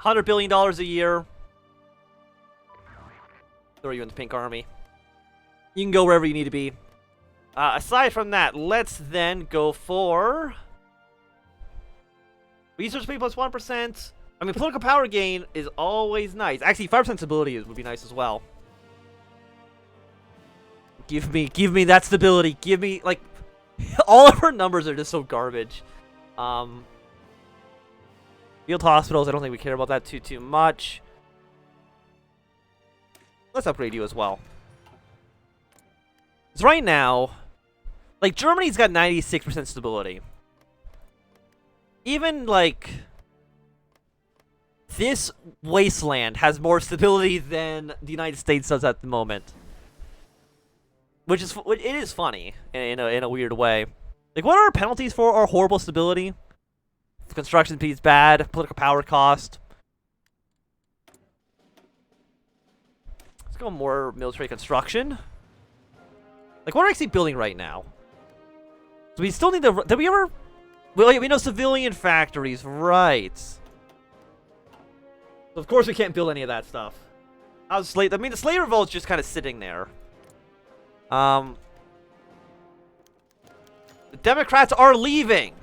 $100 billion a year. Throw you in the pink army. You can go wherever you need to be. Aside from that, let's then go for research speed plus 1%. I mean, political power gain is always nice. Actually, 5% stability would be nice as well. Give me that stability. Give me, like, all of our numbers are just so garbage. Field hospitals, I don't think we care about that too much. Let's upgrade you as well. Because right now, like, Germany's got 96% stability. Even, like, this wasteland has more stability than the United States does at the moment. It is funny in a weird way. Like, what are our penalties for our horrible stability? Construction speed's bad. Political power cost. Let's go more military construction. Like, what are we actually building right now? So we still need to... Did we ever... We know civilian factories, right. So of course we can't build any of that stuff. I mean, the Slave Revolt's just kind of sitting there. The Democrats are leaving.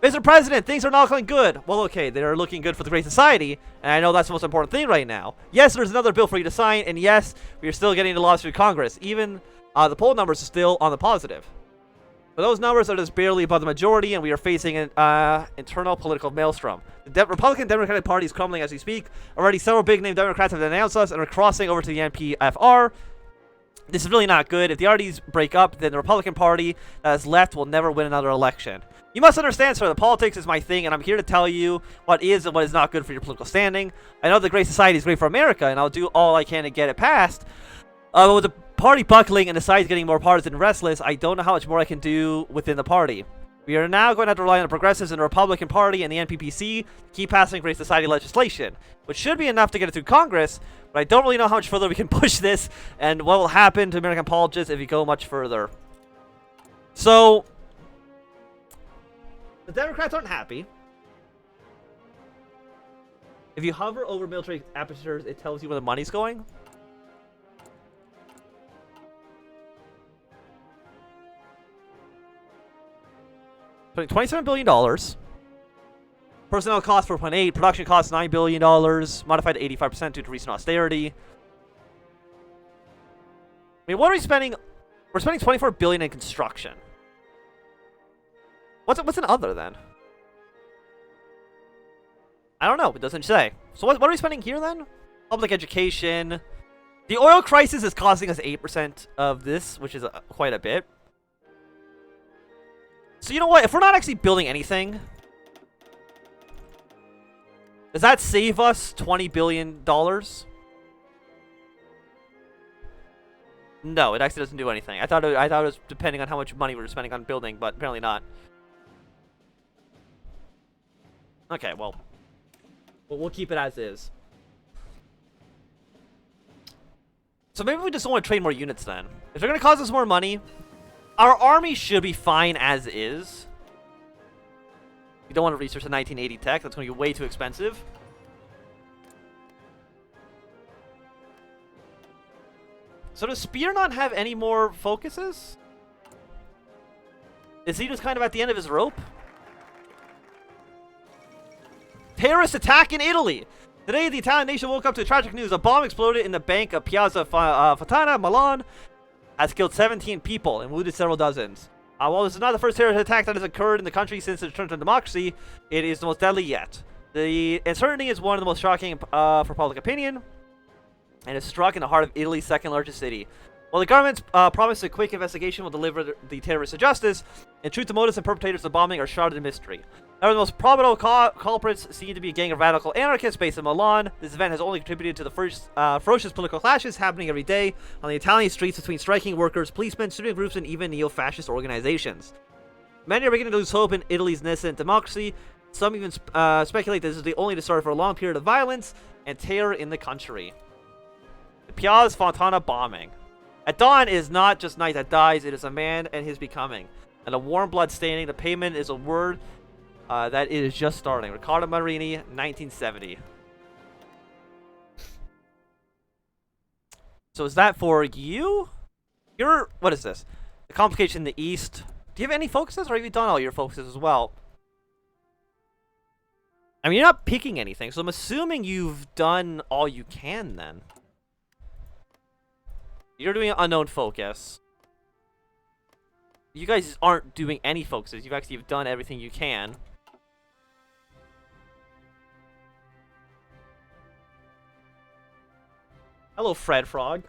Mr. President, things are not looking good. Well, okay, they're looking good for the Great Society, and I know that's the most important thing right now. Yes, there's another bill for you to sign, and yes, we are still getting the laws through Congress. Even the poll numbers are still on the positive. But those numbers are just barely above the majority, and we are facing an internal political maelstrom. The Republican Democratic Party is crumbling as we speak. Already several big-name Democrats have denounced us and are crossing over to the NPFR. This is really not good. If the RDs break up, then the Republican Party that is left will never win another election. You must understand, sir, that politics is my thing, and I'm here to tell you what is and what is not good for your political standing. I know the Great Society is great for America, and I'll do all I can to get it passed. But with the party buckling and the sides getting more partisan and restless, I don't know how much more I can do within the party. We are now going to have to rely on the progressives in the Republican Party and the NPPC to keep passing Great Society legislation, which should be enough to get it through Congress, but I don't really know how much further we can push this and what will happen to American politics if we go much further. So, the Democrats aren't happy. If you hover over military apertures, it tells you where the money's going. Putting $27 billion. Personnel costs 4.8. Production costs $9 billion. Modified to 85% due to recent austerity. I mean, what are we spending? We're spending $24 billion in construction. What's an other then? I don't know. It doesn't say. So what are we spending here then? Public education. The oil crisis is costing us 8% of this, which is quite a bit. So you know what? If we're not actually building anything, does that save us $20 billion? No, it actually doesn't do anything. I thought it was depending on how much money we were spending on building, but apparently not. Okay, well, we'll keep it as is. So maybe we just don't want to trade more units then. If they're going to cost us more money, our army should be fine as is. We don't want to research the 1980 tech. That's going to be way too expensive. So does Spear not have any more focuses? Is he just kind of at the end of his rope? Terrorist attack in Italy! Today, the Italian nation woke up to tragic news. A bomb exploded in the bank of Piazza Fontana, Milan, has killed 17 people and wounded several dozens. While this is not the first terrorist attack that has occurred in the country since the return to democracy, it is the most deadly yet. The uncertainty is one of the most shocking for public opinion, and is struck in the heart of Italy's second largest city. While the government's promised a quick investigation will deliver the terrorists to justice, in truth the motives and perpetrators of the bombing are shrouded in mystery. However, the most probable culprits seem to be a gang of radical anarchists based in Milan. This event has only contributed to the ferocious political clashes happening every day on the Italian streets between striking workers, policemen, student groups, and even neo-fascist organizations. Many are beginning to lose hope in Italy's nascent democracy. Some even speculate this is the only to start for a long period of violence and terror in the country. The Piazza Fontana bombing. At dawn is not just night that dies, it is a man and his becoming. And a warm blood staining the pavement is a word That is just starting. Riccardo Marini, 1970. So is that for you? What is this? The complication in the east. Do you have any focuses, or have you done all your focuses as well? I mean, you're not picking anything, so I'm assuming you've done all you can then. You're doing an unknown focus. You guys aren't doing any focuses. You've done everything you can. Hello, Fred Frog.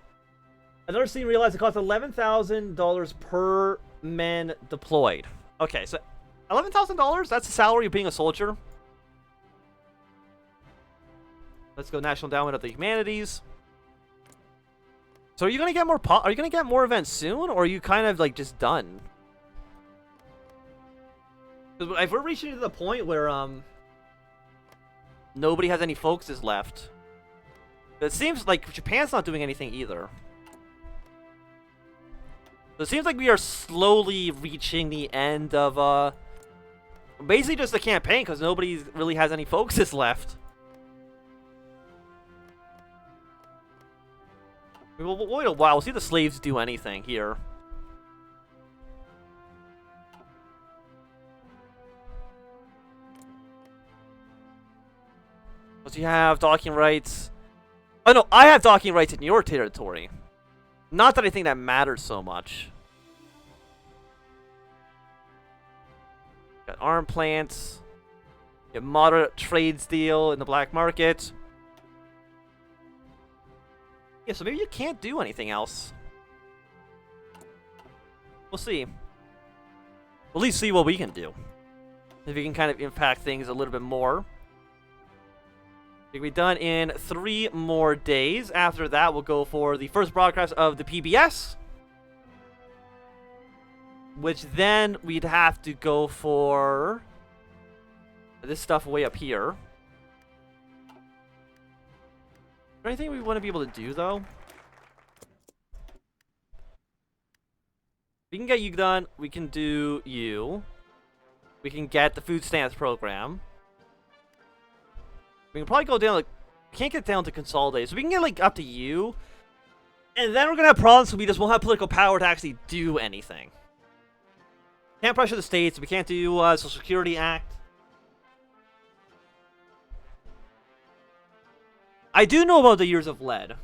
Another scene realized it costs $11,000 per man deployed. Okay, so $11,000? That's the salary of being a soldier. Let's go National Endowment of the Humanities. So are you gonna get more? Are you gonna get more events soon, or are you kind of like just done? Because if we're reaching to the point where nobody has any focuses left. It seems like Japan's not doing anything either. So it seems like we are slowly reaching the end of, basically just the campaign, because nobody really has any focuses left. We'll wait a while. We'll see if the slaves do anything here. So you have docking rights. Oh no, I have docking rights in your territory. Not that I think that matters so much. Got arm plants. You have moderate trades deal in the black market. Yeah, so maybe you can't do anything else. We'll see. We'll at least see what we can do. If we can kind of impact things a little bit more. It'll be done in 3 more days. After that, we'll go for the first broadcast of the PBS. Which then we'd have to go for this stuff way up here. Is there anything we want to be able to do, though? We can get you done. We can do you. We can get the food stamps program. We can probably go down, like, can't get down to consolidate, so we can get, like, up to you. And then we're gonna have problems, so we just won't have political power to actually do anything. Can't pressure the states, we can't do, Social Security Act. I do know about the Years of Lead.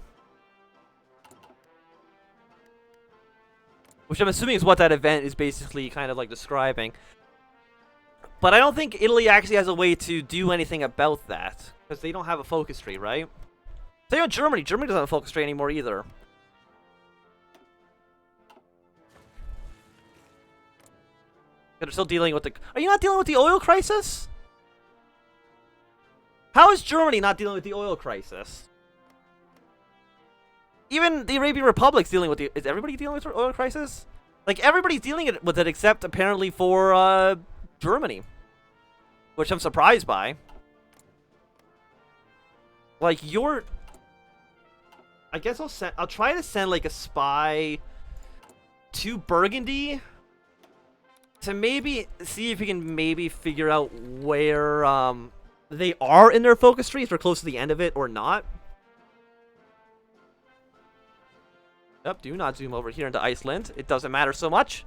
Which I'm assuming is what that event is basically kind of, like, describing. But I don't think Italy actually has a way to do anything about that. Because they don't have a focus tree, right? Same with Germany. Germany doesn't have a focus tree anymore either. They're still dealing with the... Are you not dealing with the oil crisis? How is Germany not dealing with the oil crisis? Even the Arabian Republic's dealing with the... Is everybody dealing with the oil crisis? Like, everybody's dealing with it except apparently for, Germany. Which I'm surprised by. Like, you're... I guess I'll try to send, like, a spy to Burgundy to maybe see if we can maybe figure out where, they are in their focus tree, if they're close to the end of it or not. Yep, do not zoom over here into Iceland. It doesn't matter so much.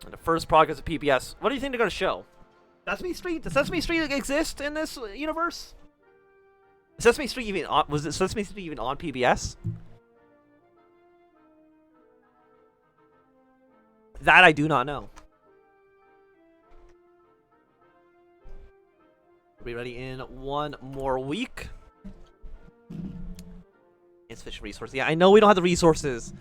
And the first progress of PBS. What do you think they're going to show? Sesame Street? Does Sesame Street exist in this universe? Is Sesame Street even on... Was it Sesame Street even on PBS? That I do not know. We'll be ready in 1 more week. Insufficient resources. Yeah, I know we don't have the resources.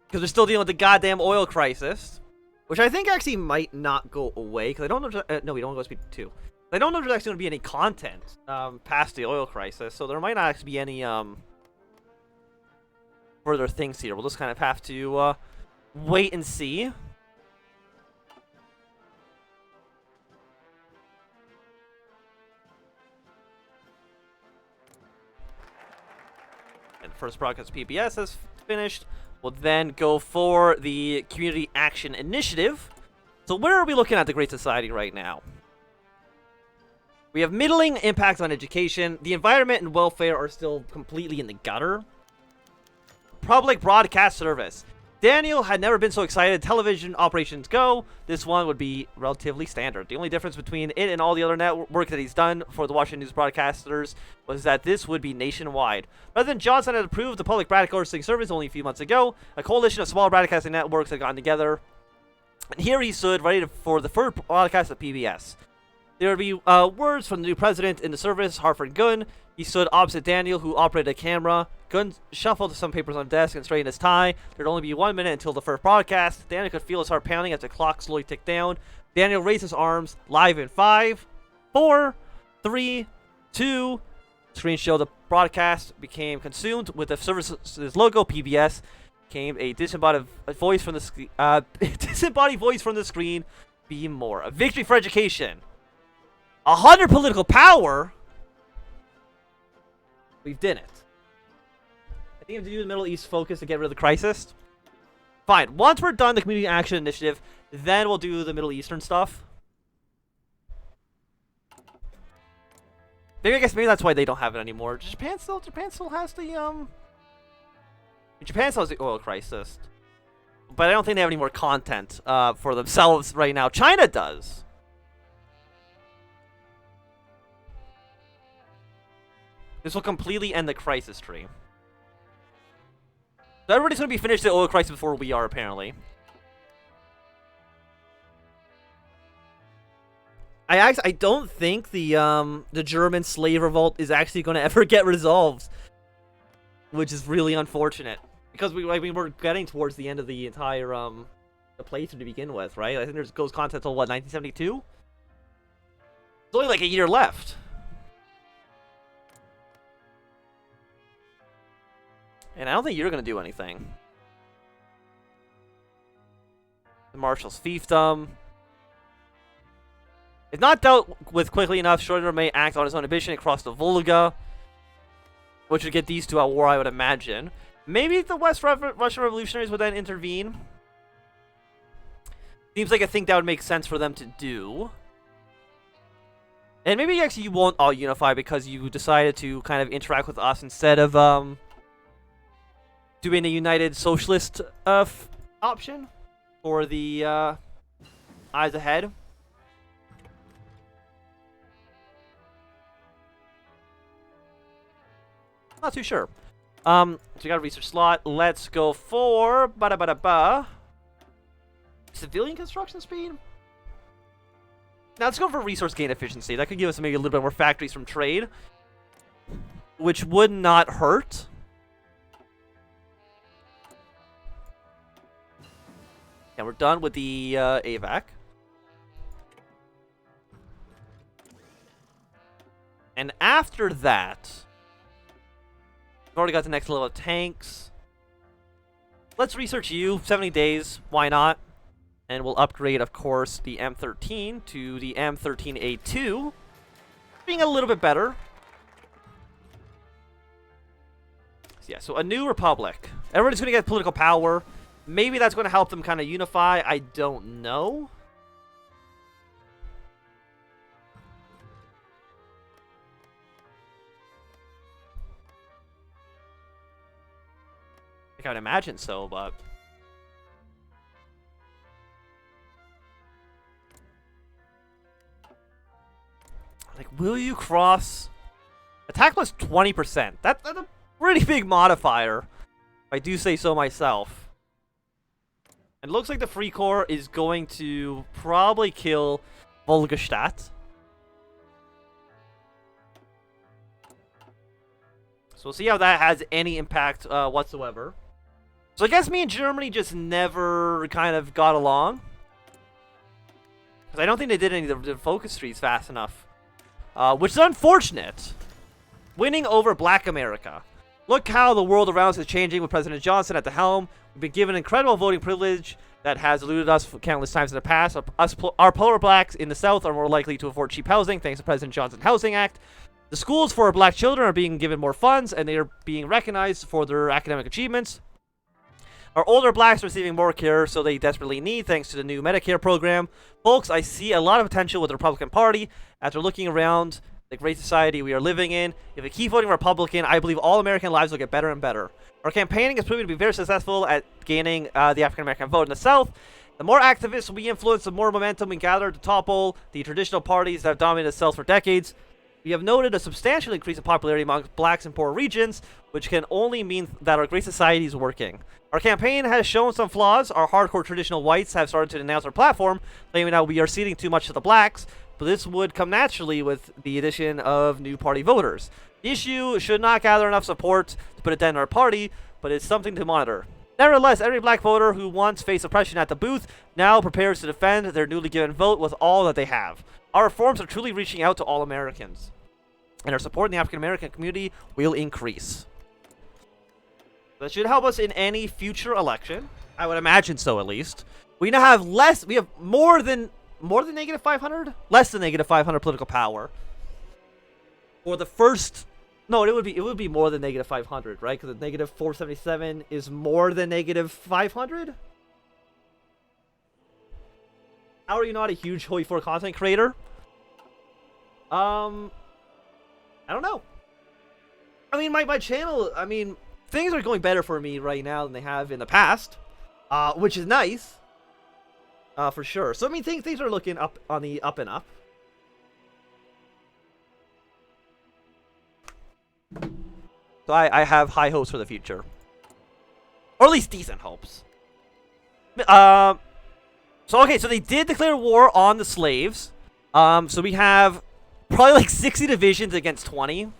Because we're still dealing with the goddamn oil crisis. Which I think actually might not go away. Because I don't know if... no, we don't want to go speed 2. I don't know if there's actually going to be any content past the oil crisis. So there might not actually be any further things here. We'll just kind of have to wait and see. And first broadcast PBS has finished. We'll then go for the Community Action Initiative, So where are we looking at the Great Society right now? We have middling impacts on education. The environment and welfare are still completely in the gutter. Public broadcast service. Daniel had never been so excited. Television operations go. This one would be relatively standard. The only difference between it and all the other network that he's done for the Washington News broadcasters was that this would be nationwide. President Johnson had approved the public broadcasting service only a few months ago. A coalition of small broadcasting networks had gotten together. And here he stood ready for the first broadcast of PBS. There would be words from the new president in the service, Hartford Gunn. He stood opposite Daniel, who operated a camera. Gunn shuffled some papers on the desk and straightened his tie. There'd only be 1 minute until the first broadcast. Daniel could feel his heart pounding as the clock slowly ticked down. Daniel raised his arms, live in 5, 4, 3, 2. Screen showed the broadcast became consumed with the service's logo, PBS. Came a disembodied voice from the screen. Be more. A victory for education. 100 political power. We've done it. I think we have to do the Middle East focus to get rid of the crisis. Fine. Once we're done the Community Action Initiative, then we'll do the Middle Eastern stuff. Maybe I guess maybe that's why they don't have it anymore. Japan still has the Japan still has the oil crisis. But I don't think they have any more content for themselves right now. China does. This will completely end the crisis tree. So everybody's going to be finished the oil crisis before we are, apparently. I don't think the German slave revolt is actually going to ever get resolved, which is really unfortunate because we're getting towards the end of the entire the playthrough to begin with, right? I think there's goes content till what, 1972? There's only like a year left. And I don't think you're going to do anything. The Marshall's fiefdom. If not dealt with quickly enough, Schroeder may act on his own ambition across the Volga, which would get these two at war, I would imagine. Maybe the Russian revolutionaries would then intervene. Seems like I think that would make sense for them to do. And maybe actually you won't all unify because you decided to kind of interact with us instead of doing a united socialist option for the eyes ahead. Not too sure. So we got a research slot. Let's go for civilian construction speed. Now let's go for resource gain efficiency. That could give us maybe a little bit more factories from trade, which would not hurt. And we're done with the AVAC. And after that, we've already got the next level of tanks. Let's research you. 70 days. Why not? And we'll upgrade, of course, the M13 to the M13A2. Being a little bit better. So yeah, so a new republic. Everybody's going to get political power. Maybe that's going to help them kind of unify. I don't know. I would imagine so, but... like, will you cross... Attack plus 20%. That's a pretty big modifier, if I do say so myself. It looks like the Free Corps is going to probably kill Volgastadt. So we'll see how that has any impact whatsoever. So I guess me and Germany just never kind of got along. Because I don't think they did any of the focus trees fast enough. Which is unfortunate. Winning over Black America. Look how the world around us is changing with President Johnson at the helm. We've been given incredible voting privilege that has eluded us countless times in the past. Our polar blacks in the South are more likely to afford cheap housing thanks to President Johnson's Housing Act. The schools for black children are being given more funds, and they are being recognized for their academic achievements. Our older blacks are receiving more care, so they desperately need, thanks to the new Medicare program. Folks, I see a lot of potential with the Republican Party. After looking around the great society we are living in, if we keep voting Republican, I believe all American lives will get better and better. Our campaigning is proving to be very successful at gaining the African-American vote in the South. The more activists we influence, the more momentum we gather to topple the traditional parties that have dominated the South for decades. We have noted a substantial increase in popularity among blacks in poor regions, which can only mean that our great society is working. Our campaign has shown some flaws. Our hardcore traditional whites have started to denounce our platform, claiming that we are ceding too much to the blacks, but this would come naturally with the addition of new party voters. The issue should not gather enough support to put a dent in our party, but it's something to monitor. Nevertheless, every black voter who once faced oppression at the booth now prepares to defend their newly given vote with all that they have. Our reforms are truly reaching out to all Americans, and our support in the African American community will increase. That should help us in any future election. I would imagine so, at least. We now have less. We have more than negative 500, less than negative 500 political power. For the first, no, it would be more than negative 500, right? Because the negative 477 is more than negative 500. How are you not a huge HOI4 content creator? I don't know. I mean, my channel, I mean, things are going better for me right now than they have in the past, which is nice, for sure. So, I mean, things are looking up on the up and up. So I have high hopes for the future. Or at least decent hopes. So, okay, so they did declare war on the slaves. So we have probably like 60 divisions against 20.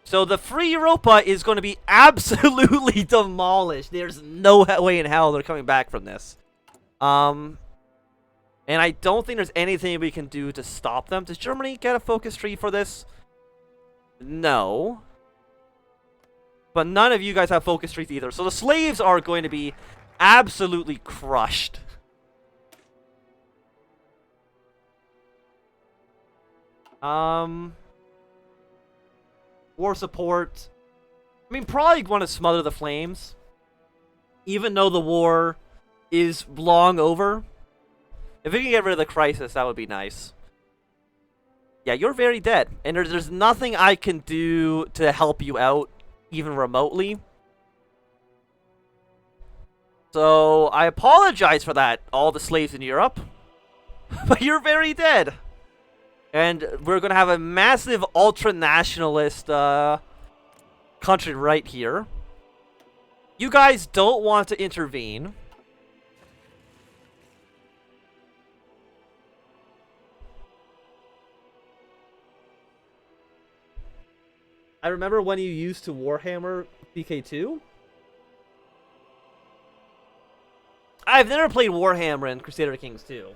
So the free Europa is going to be absolutely demolished. There's no way in hell they're coming back from this. And I don't think there's anything we can do to stop them. Does Germany get a focus tree for this? No. But none of you guys have focus trees either. So the slaves are going to be absolutely crushed. War support. I mean, probably want to smother the flames. Even though the war is long over. If we can get rid of the crisis, that would be nice. Yeah, you're very dead. And there's nothing I can do to help you out, even remotely. So, I apologize for that, all the slaves in Europe. But you're very dead. And we're going to have a massive ultra-nationalist country right here. You guys don't want to intervene. I remember when you used to Warhammer PK2. I've never played Warhammer in Crusader Kings 2.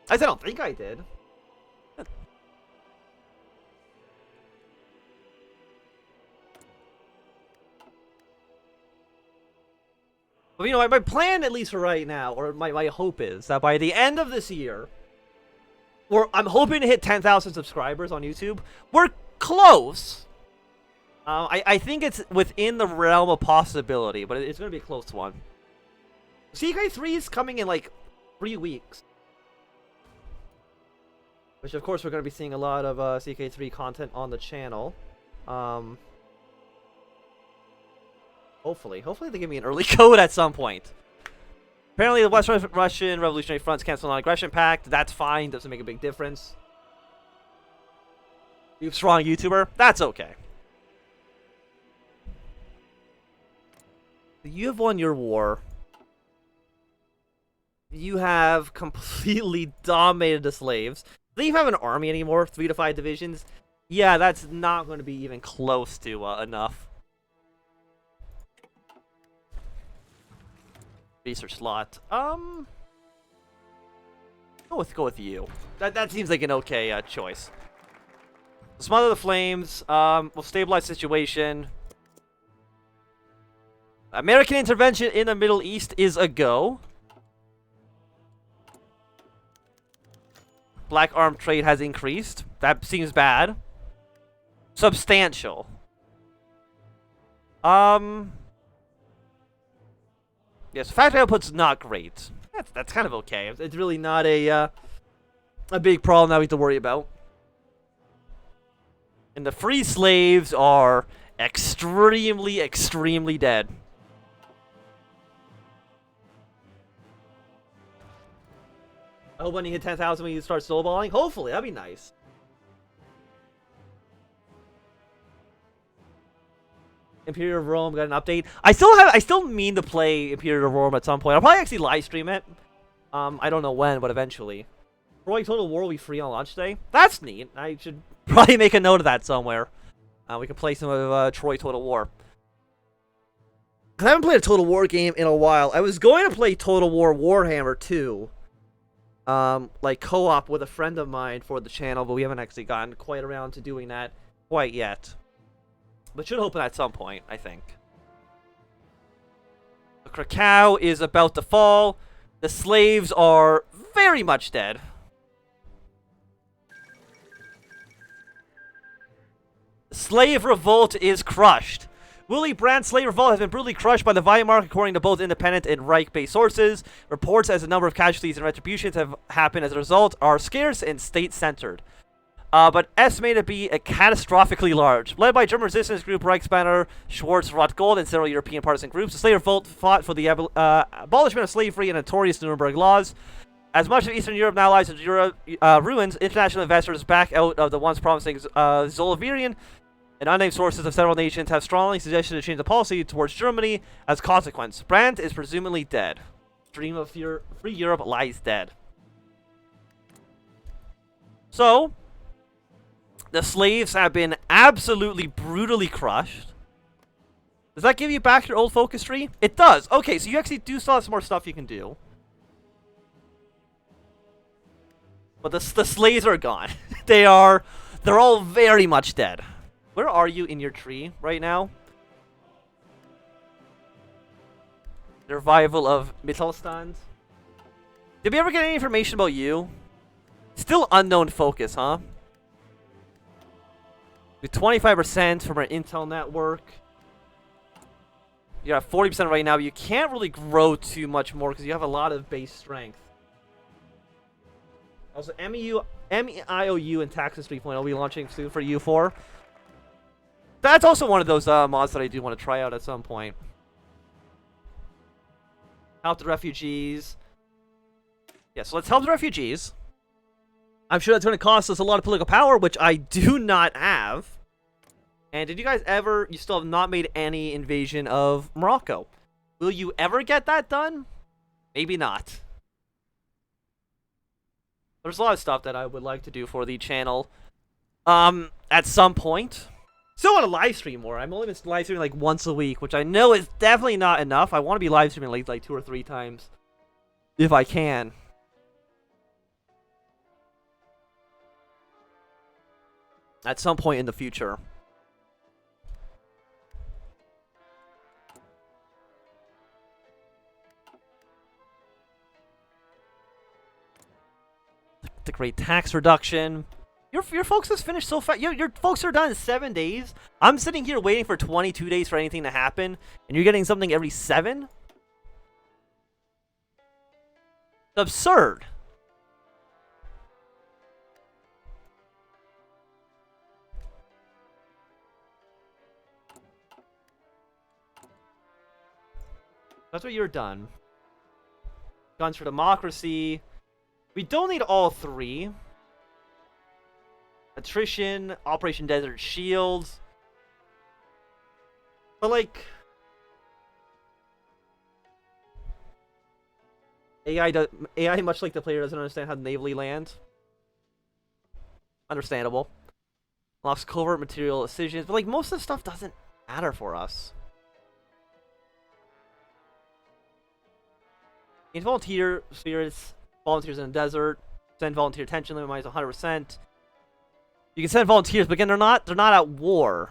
I don't think I did. But you know, my plan, at least for right now, or my hope is that by the end of this year, I'm hoping to hit 10,000 subscribers on YouTube. We're close. I think it's within the realm of possibility, but it's going to be a close one. CK3 is coming in like 3 weeks. Which, of course, we're going to be seeing a lot of CK3 content on the channel. Hopefully they give me an early code at some point. Apparently, the West Russian Revolutionary Front's canceled non-aggression pact. That's fine. Doesn't make a big difference. You strong YouTuber? That's okay. You have won your war. You have completely dominated the slaves. Do you have an army anymore? 3 to 5 divisions? Yeah, that's not going to be even close to enough. Research slot. Go with you. That seems like an okay choice. Smother the flames. We'll stabilize the situation. American intervention in the Middle East is a go. Black arm trade has increased. That seems bad. Substantial. Yes, factory output's not great. That's kind of okay. It's really not a big problem that we have to worry about. And the free slaves are extremely, extremely dead. I hope when you hit 10,000 when you start snowballing. Hopefully, that'd be nice. Imperial of Rome got an update. I still mean to play Imperial of Rome at some point. I'll probably actually live stream it. I don't know when, but eventually. Troy Total War will be free on launch day. That's neat. I should probably make a note of that somewhere. We can play some of Troy Total War. I haven't played a Total War game in a while. I was going to play Total War Warhammer 2. Like co-op with a friend of mine for the channel, but we haven't actually gotten quite around to doing that quite yet. But should open at some point, I think. The Krakow is about to fall. The slaves are very much dead. Slave revolt is crushed. Willy Brandt's slave revolt has been brutally crushed by the Weimar, according to both independent and Reich-based sources. Reports as the number of casualties and retributions have happened as a result are scarce and state-centered. But estimated to be catastrophically large. Led by German resistance group Reichsbanner Schwarz-Rot-Gold and several European partisan groups, the slave revolt fought for the abolishment of slavery and notorious Nuremberg laws. As much of Eastern Europe now lies in ruins, international investors back out of the once promising Zollverein, and unnamed sources of several nations have strongly suggested a change of policy towards Germany as a consequence. Brandt is presumably dead. Dream of free Europe lies dead. So, the slaves have been absolutely brutally crushed. Does that give you back your old focus tree? It does. Okay, so you actually do still have some more stuff you can do. But the slaves are gone. They're all very much dead. Where are you in your tree right now? The revival of Mittelstand. Did we ever get any information about you? Still unknown focus, huh? With 25% from our intel network. You're at 40% right now, but you can't really grow too much more because you have a lot of base strength. Also, MEIOU and Taxes 3.0 will be launching soon for U4. That's also one of those mods that I do want to try out at some point. Help the refugees. Yeah, so let's help the refugees. I'm sure that's going to cost us a lot of political power, which I do not have. And did you guys ever... You still have not made any invasion of Morocco. Will you ever get that done? Maybe not. There's a lot of stuff that I would like to do for the channel. At some point. Still want to live stream more. I'm only been live streaming like once a week, which I know is definitely not enough. I want to be live streaming like 2 or 3 times. If I can. At some point in the future. The great tax reduction. Your folks has finished so fast. Your folks are done in 7 days. I'm sitting here waiting for 22 days for anything to happen, and you're getting something every 7? It's absurd. That's what you're done. Guns for Democracy. We don't need all 3. Attrition, Operation Desert Shields. But like... AI, much like the player, doesn't understand how to navally land. Understandable. Locks covert material decisions, but like most of the stuff doesn't matter for us. In volunteer spirits, volunteers in the desert, send volunteer tension limit minus 100%. You can send volunteers, but again, they're not at war.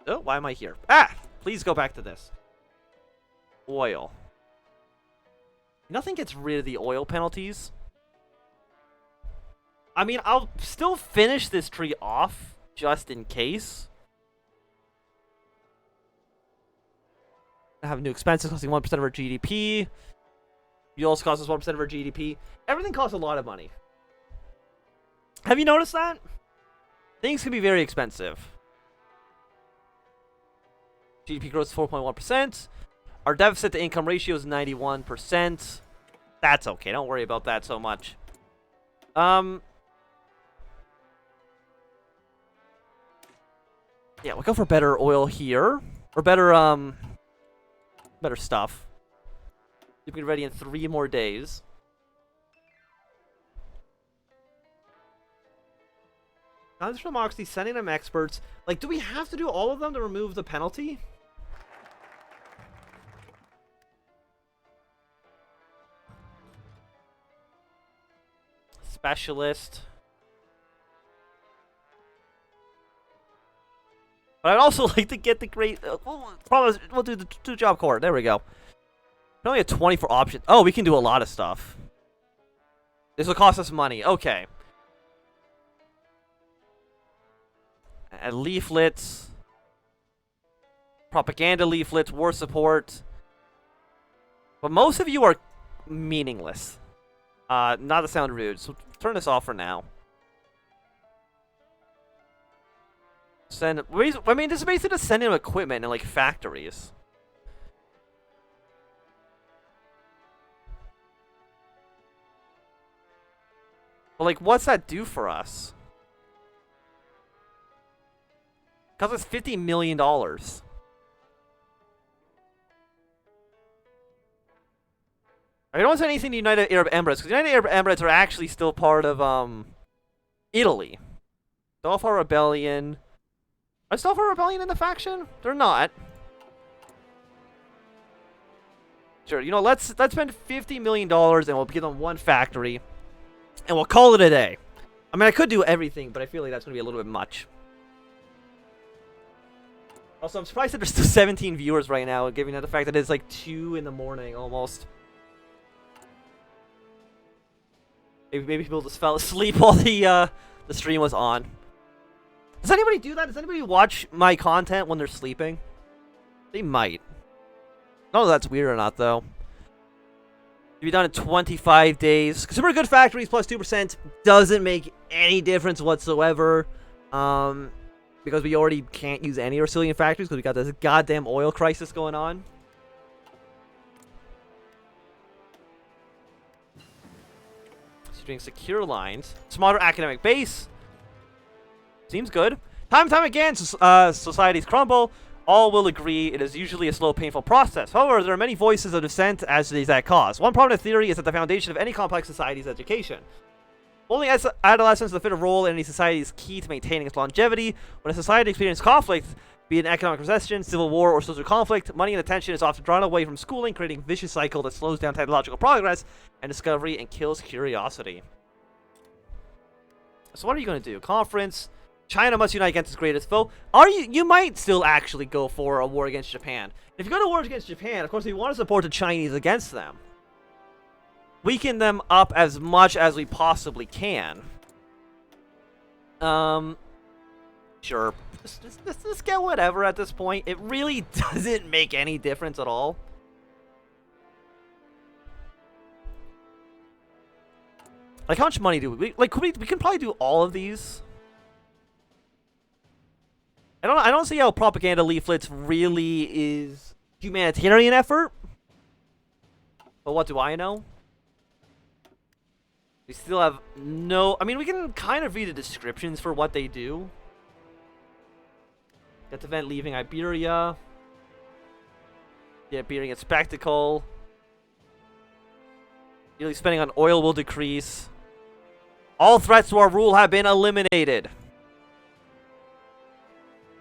Oh, why am I here? Ah! Please go back to this. Oil. Nothing gets rid of the oil penalties. I mean, I'll still finish this tree off, just in case. I have new expenses costing 1% of our GDP. You also cost us 1% of our GDP. Everything costs a lot of money. Have you noticed that? Things can be very expensive. GDP growth is 4.1%. Our deficit to income ratio is 91%. That's okay. Don't worry about that so much. Yeah, we'll go for better oil here. Or better, better stuff. You can be ready in 3 more days. Congress democracy, sending them experts. Like, do we have to do all of them to remove the penalty? Specialist. But I'd also like to get the great... we'll do the 2-job core. There we go. We only have 24 options. Oh, we can do a lot of stuff. This will cost us money. Okay. And leaflets. Propaganda leaflets. War support. But most of you are meaningless. Not to sound rude. So turn this off for now. Send. I mean, this is basically just sending equipment in like factories. But like, what's that do for us? Cost us $50 million. I don't say anything to United Arab Emirates, because United Arab Emirates are actually still part of Italy. Dalfar Rebellion. Are Dalfar Rebellion in the faction? They're not. Sure, you know, let's spend $50 million and we'll give them 1 factory. And we'll call it a day. I mean, I could do everything, but I feel like that's going to be a little bit much. Also, I'm surprised that there's still 17 viewers right now, given the fact that it's like 2 in the morning almost. Maybe people just fell asleep while the stream was on. Does anybody do that? Does anybody watch my content when they're sleeping? They might. I don't know if that's weird or not, though. To be done in 25 days. Consumer good factories plus 2% doesn't make any difference whatsoever. Because we already can't use any Brazilian factories because we got this goddamn oil crisis going on. So doing secure lines. Smarter academic base. Seems good. Time and time again, societies crumble. All will agree it is usually a slow, painful process. However, there are many voices of dissent as to the exact cause. One prominent theory is that the foundation of any complex society is education. Only adolescence the fit of role in any society is key to maintaining its longevity. When a society experiences conflict, be it an economic recession, civil war, or social conflict, money and attention is often drawn away from schooling, creating a vicious cycle that slows down technological progress and discovery and kills curiosity. So what are you going to do? Conference. China must unite against its greatest foe. You might still actually go for a war against Japan. If you go to war against Japan, of course, we want to support the Chinese against them. Weaken them up as much as we possibly can. Sure. Just get whatever at this point. It really doesn't make any difference at all. Like, how much money do we... Like, we can probably do all of these. I don't see how propaganda leaflets really is humanitarian effort. But what do I know? We still have no... I mean, we can kind of read the descriptions for what they do. Get the event leaving Iberia. The Iberian spectacle. Yearly spending on oil will decrease. All threats to our rule have been eliminated.